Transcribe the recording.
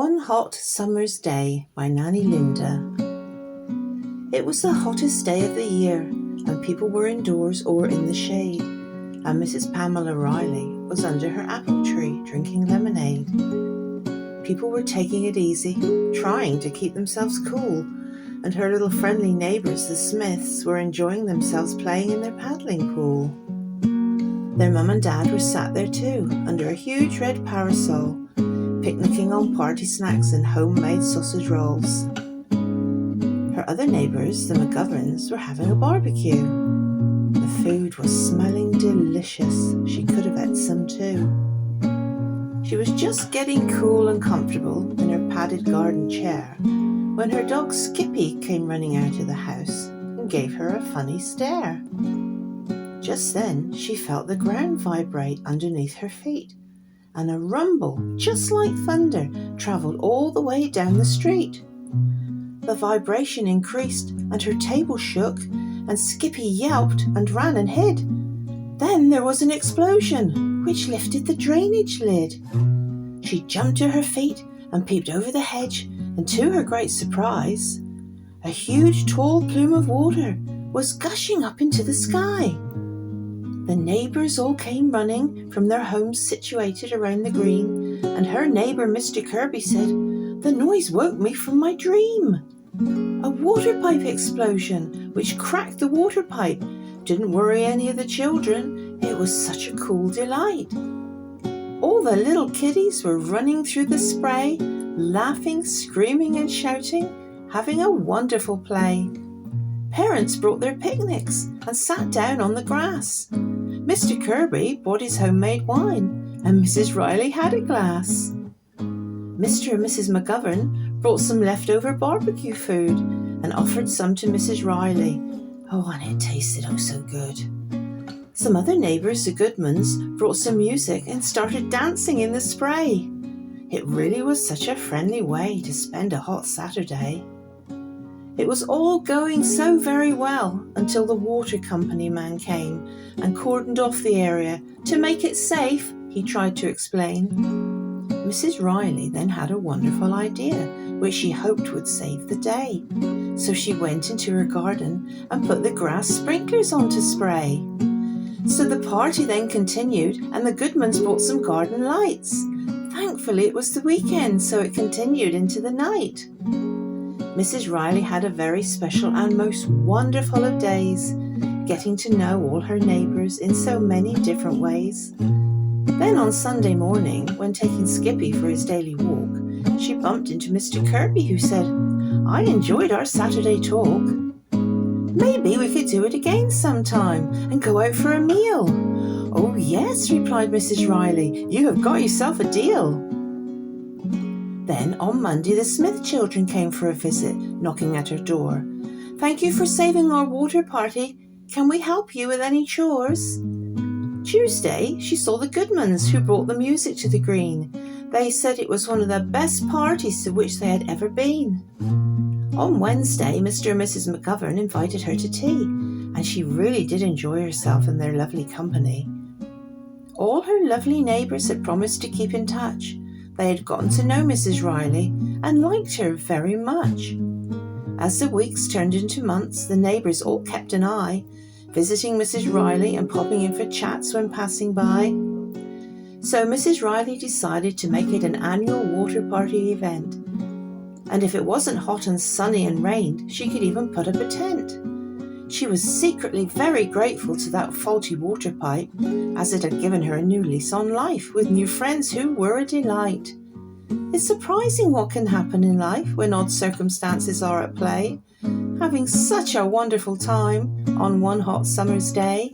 One Hot Summer's Day by Nanny Linda. It was the hottest day of the year, and people were indoors or in the shade, and Mrs. Pamela Riley was under her apple tree drinking lemonade. People were taking it easy, trying to keep themselves cool, and her little friendly neighbours, the Smiths, were enjoying themselves playing in their paddling pool. Their mum and dad were sat there too, under a huge red parasol, picnicking on party snacks and homemade sausage rolls. Her other neighbours, the McGoverns, were having a barbecue. The food was smelling delicious. She could have had some too. She was just getting cool and comfortable in her padded garden chair when her dog Skippy came running out of the house and gave her a funny stare. Just then she felt the ground vibrate underneath her feet, and a rumble, just like thunder, travelled all the way down the street. The vibration increased and her table shook, and Skippy yelped and ran and hid. Then there was an explosion, which lifted the drainage lid. She jumped to her feet and peeped over the hedge, and to her great surprise, a huge tall plume of water was gushing up into the sky. The neighbours all came running from their homes situated around the green, and her neighbour Mr. Kirby said, "The noise woke me from my dream." A water pipe explosion, which cracked the water pipe, didn't worry any of the children. It was such a cool delight. All the little kiddies were running through the spray, laughing, screaming and shouting, having a wonderful play. Parents brought their picnics and sat down on the grass. Mr. Kirby bought his homemade wine, and Mrs. Riley had a glass. Mr. and Mrs. McGovern brought some leftover barbecue food and offered some to Mrs. Riley. Oh, and it tasted oh so good. Some other neighbours, the Goodmans, brought some music and started dancing in the spray. It really was such a friendly way to spend a hot Saturday. It was all going so very well until the water company man came and cordoned off the area to make it safe, he tried to explain. Mrs. Riley then had a wonderful idea, which she hoped would save the day. So she went into her garden and put the grass sprinklers on to spray. So the party then continued, and the Goodmans bought some garden lights. Thankfully it was the weekend, so it continued into the night. Mrs. Riley had a very special and most wonderful of days, getting to know all her neighbours in so many different ways. Then on Sunday morning, when taking Skippy for his daily walk, she bumped into Mr. Kirby, who said, "I enjoyed our Saturday talk. Maybe we could do it again sometime and go out for a meal." "Oh yes," replied Mrs. Riley, "you have got yourself a deal." Then on Monday the Smith children came for a visit, knocking at her door. "Thank you for saving our water party. Can we help you with any chores?" Tuesday she saw the Goodmans, who brought the music to the green. They said it was one of the best parties to which they had ever been. On Wednesday Mr. and Mrs. McGovern invited her to tea, and she really did enjoy herself in their lovely company. All her lovely neighbours had promised to keep in touch. They had gotten to know Mrs. Riley and liked her very much. As the weeks turned into months, the neighbours all kept an eye, visiting Mrs. Riley and popping in for chats when passing by. So Mrs. Riley decided to make it an annual water party event. And if it wasn't hot and sunny and rained, she could even put up a tent. She was secretly very grateful to that faulty water pipe, as it had given her a new lease on life with new friends who were a delight. It's surprising what can happen in life when odd circumstances are at play. Having such a wonderful time on one hot summer's day.